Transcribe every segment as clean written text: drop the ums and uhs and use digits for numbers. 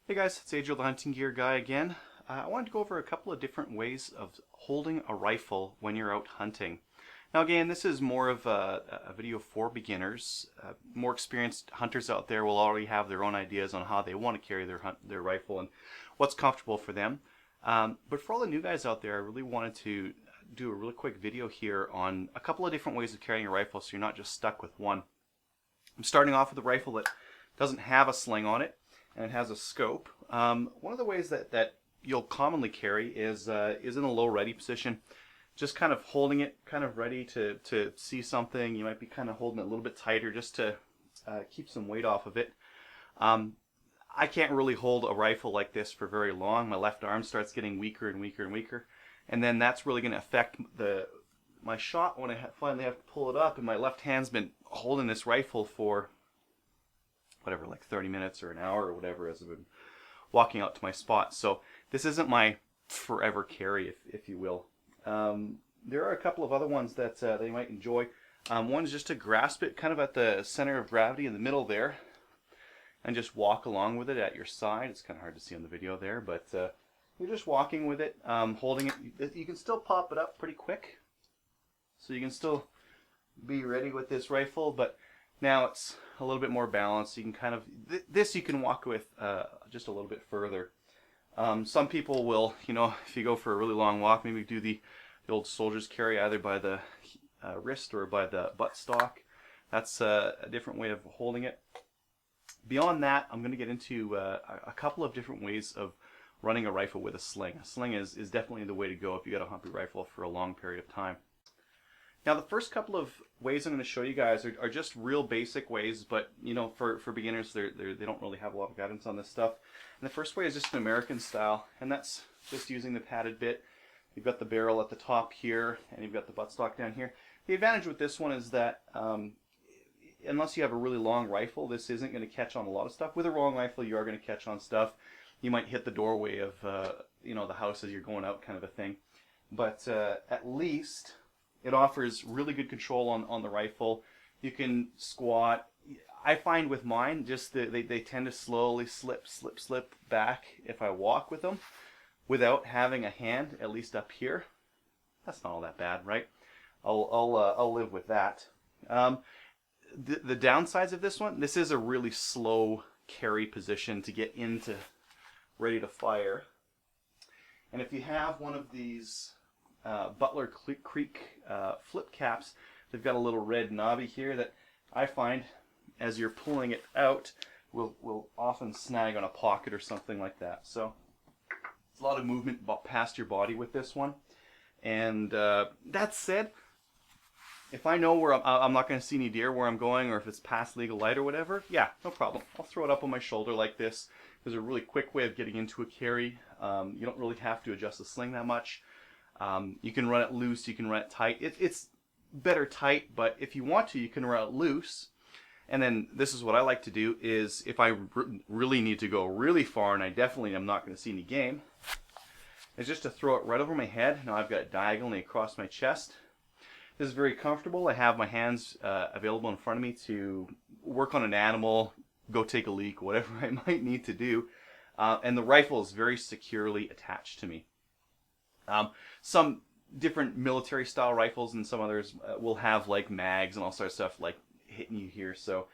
Hey guys, it's Adriel the Hunting Gear Guy again. I wanted to go over a couple of different ways of holding a rifle when you're out hunting. Now again, this is more of a video for beginners. More experienced hunters out there will already have their own ideas on how they want to carry their rifle and what's comfortable for them. But for all the new guys out there, I really wanted to do a really quick video here on a couple of different ways of carrying a rifle so you're not just stuck with one. I'm starting off with a rifle that doesn't have a sling on it, and it has a scope. One of the ways that you'll commonly carry is in a low ready position, just kind of holding it kind of ready to see something. You might be kind of holding it a little bit tighter just to keep some weight off of it. I can't really hold a rifle like this for very long. My left arm starts getting weaker and weaker and weaker, and then that's really going to affect my shot when I finally have to pull it up, and my left hand's been holding this rifle for whatever, like 30 minutes or an hour or whatever as I've been walking out to my spot. So this isn't my forever carry, if you will. There are a couple of other ones that they might enjoy. One is just to grasp it kind of at the center of gravity in the middle there and just walk along with it at your side. It's kind of hard to see on the video there, but you're just walking with it, holding it. You can still pop it up pretty quick, so you can still be ready with this rifle, but now it's a little bit more balanced. You can kind of, this you can walk with just a little bit further. Some people will, if you go for a really long walk, maybe do the old soldier's carry either by the wrist or by the buttstock. That's a different way of holding it. Beyond that, I'm going to get into a couple of different ways of running a rifle with a sling. A sling is definitely the way to go if you got a humpy rifle for a long period of time. Now the first couple of ways I'm going to show you guys are just real basic ways, but for beginners they don't really have a lot of guidance on this stuff. And the first way is just an American style, and that's just using the padded bit. You've got the barrel at the top here, and you've got the buttstock down here. The advantage with this one is that unless you have a really long rifle, this isn't going to catch on a lot of stuff. With a long rifle, you are going to catch on stuff. You might hit the doorway of the house as you're going out, kind of a thing. But at least it offers really good control on the rifle. You can squat. I find with mine, just they tend to slowly slip back if I walk with them without having a hand, at least up here. That's not all that bad, right? I'll live with that. The downsides of this one, this is a really slow carry position to get into ready to fire. And if you have one of these Butler Creek flip caps, they've got a little red knobby here that I find as you're pulling it out will often snag on a pocket or something like that. So it's a lot of movement past your body with this one. And that said, if I know where I'm not going to see any deer where I'm going, or if it's past legal light or whatever, yeah, no problem. I'll throw it up on my shoulder like this. There's a really quick way of getting into a carry. You don't really have to adjust the sling that much. You can run it loose, you can run it tight. It's better tight, but if you want to, you can run it loose. And then this is what I like to do is if I really need to go really far, and I definitely am not going to see any game, is just to throw it right over my head. Now I've got it diagonally across my chest. This is very comfortable. I have my hands available in front of me to work on an animal, go take a leak, whatever I might need to do. And the rifle is very securely attached to me. Some different military style rifles and some others will have like mags and all sorts of stuff like hitting you here. So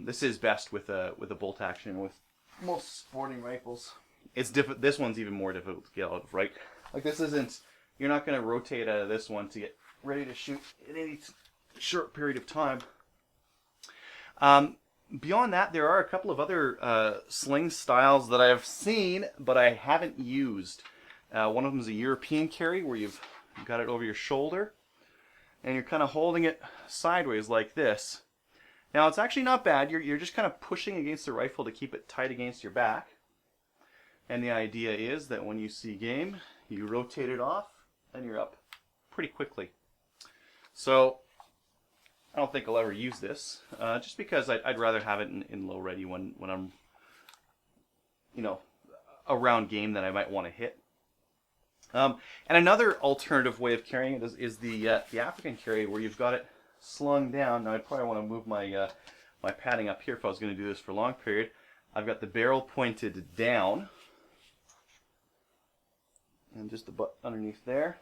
this is best with a bolt action. With most sporting rifles, it's this one's even more difficult to get out of, right? Like this isn't, you're not going to rotate out of this one to get ready to shoot in any short period of time. Beyond that, there are a couple of other sling styles that I've seen, but I haven't used. One of them is a European carry, where you've got it over your shoulder, and you're kind of holding it sideways like this. Now, it's actually not bad. You're just kind of pushing against the rifle to keep it tight against your back. And the idea is that when you see game, you rotate it off, and you're up pretty quickly. So I don't think I'll ever use this, just because I'd rather have it in low ready when I'm, around game that I might want to hit. And another alternative way of carrying it is the African carry, where you've got it slung down. Now I'd probably want to move my my padding up here if I was going to do this for a long period. I've got the barrel pointed down, and just the butt underneath there.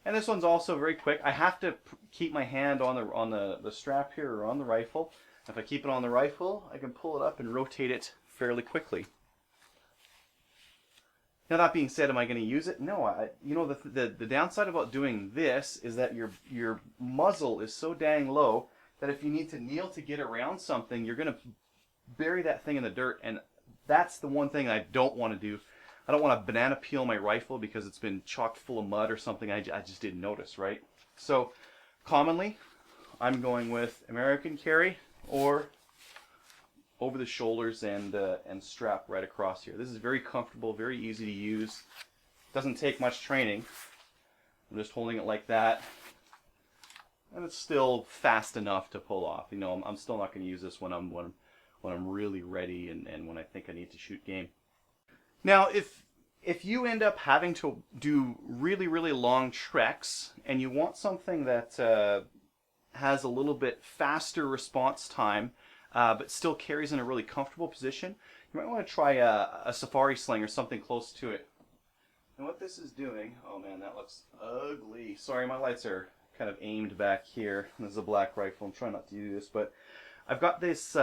And this one's also very quick. I have to keep my hand on the strap here, or on the rifle. If I keep it on the rifle, I can pull it up and rotate it fairly quickly. Now that being said, am I going to use it? No. You know, the downside about doing this is that your muzzle is so dang low that if you need to kneel to get around something, you're going to bury that thing in the dirt, and that's the one thing I don't want to do. I don't want to banana peel my rifle because it's been chocked full of mud or something I just didn't notice, right? So commonly, I'm going with American carry or over the shoulders and strap right across here. This is very comfortable, very easy to use. Doesn't take much training. I'm just holding it like that, and it's still fast enough to pull off. You know, I'm still not going to use this when I'm really ready and when I think I need to shoot game. Now, if you end up having to do really, really long treks and you want something that has a little bit faster response time, but still carries in a really comfortable position, you might want to try a safari sling or something close to it. And what this is doing, oh man, that looks ugly. Sorry, my lights are kind of aimed back here. This is a black rifle. I'm trying not to do this, but I've got this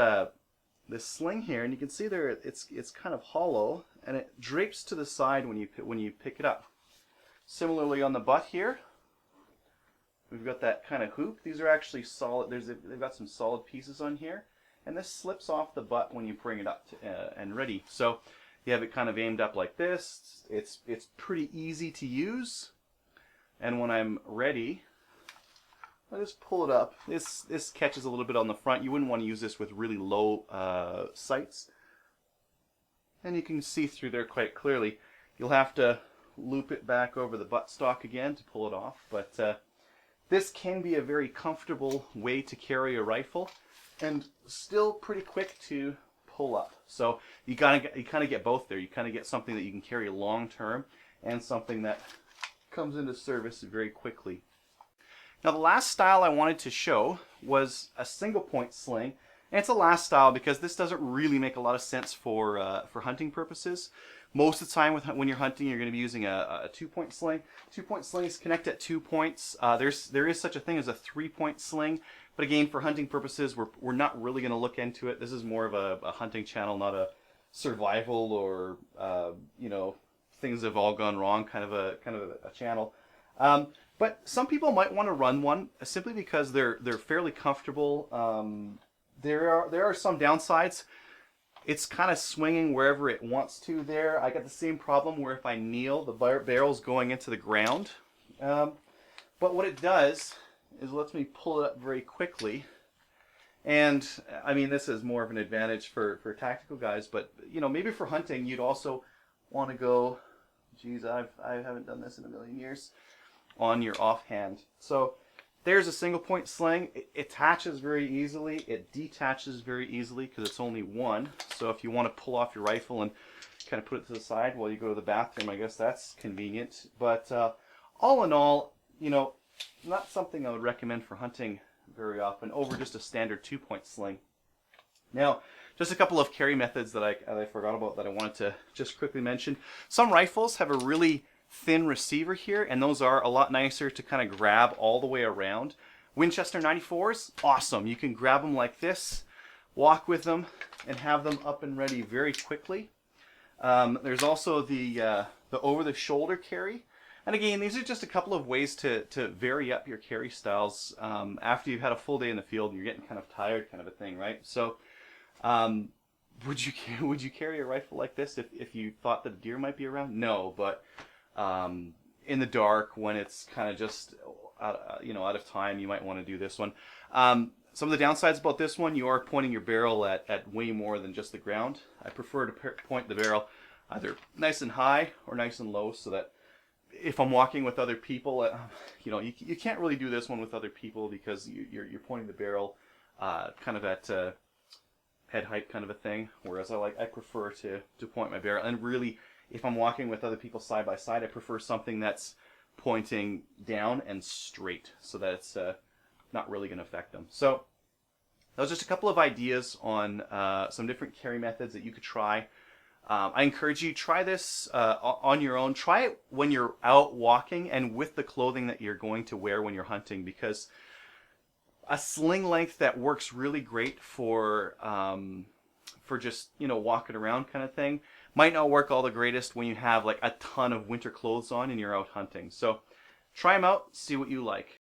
this sling here, and you can see there it's kind of hollow, and it drapes to the side when you pick it up. Similarly on the butt here, we've got that kind of hoop. These are actually solid. They've got some solid pieces on here, and this slips off the butt when you bring it up and ready. So you have it kind of aimed up like this. It's pretty easy to use, and when I'm ready, I just pull it up. This catches a little bit on the front. You wouldn't want to use this with really low sights. And you can see through there quite clearly. You'll have to loop it back over the buttstock again to pull it off. But this can be a very comfortable way to carry a rifle, and still pretty quick to pull up. So you kind of get both there. You kind of get something that you can carry long term, and something that comes into service very quickly. Now the last style I wanted to show was a single point sling, and it's a last style because this doesn't really make a lot of sense for hunting purposes. Most of the time when you're hunting, you're going to be using a 2-point sling. 2-point slings connect at 2 points. There is such a thing as a 3-point sling, but again, for hunting purposes, we're not really going to look into it. This is more of a hunting channel, not a survival or you know, things have all gone wrong kind of a channel. But some people might want to run one simply because they're fairly comfortable. There are some downsides. It's kind of swinging wherever it wants to there. I got the same problem where if I kneel, the barrel's going into the ground. But what it does is lets me pull it up very quickly. And I mean, this is more of an advantage for tactical guys, but you know, maybe for hunting, you'd also want to go, geez, I haven't done this in a million years, on your offhand. So there's a single point sling. It attaches very easily. It detaches very easily because it's only one. So if you want to pull off your rifle and kind of put it to the side while you go to the bathroom, I guess that's convenient. But all in all, you know, not something I would recommend for hunting very often over just a standard 2-point sling. Now, just a couple of carry methods that I forgot about that I wanted to just quickly mention. Some rifles have a really thin receiver here, and those are a lot nicer to kind of grab all the way around. Winchester 94s, awesome. You can grab them like this, walk with them, and have them up and ready very quickly. There's also the over-the-shoulder carry. And again, these are just a couple of ways to vary up your carry styles after you've had a full day in the field and you're getting kind of tired, kind of a thing, right? So would you carry a rifle like this if you thought that a deer might be around? No, but in the dark, when it's kind of just out of time, you might want to do this one. Some of the downsides about this one, you are pointing your barrel at way more than just the ground. I prefer to point the barrel either nice and high or nice and low, so that if I'm walking with other people, you know, you can't really do this one with other people because you're pointing the barrel kind of at head height kind of a thing. Whereas I prefer to point my barrel, and really, if I'm walking with other people side by side, I prefer something that's pointing down and straight so that it's not really going to affect them. So That was just a couple of ideas on some different carry methods that you could try. I encourage you, try this on your own. Try it when you're out walking and with the clothing that you're going to wear when you're hunting, because a sling length that works really great for just, you know, walking around kind of thing might not work all the greatest when you have like a ton of winter clothes on and you're out hunting. So try them out, see what you like.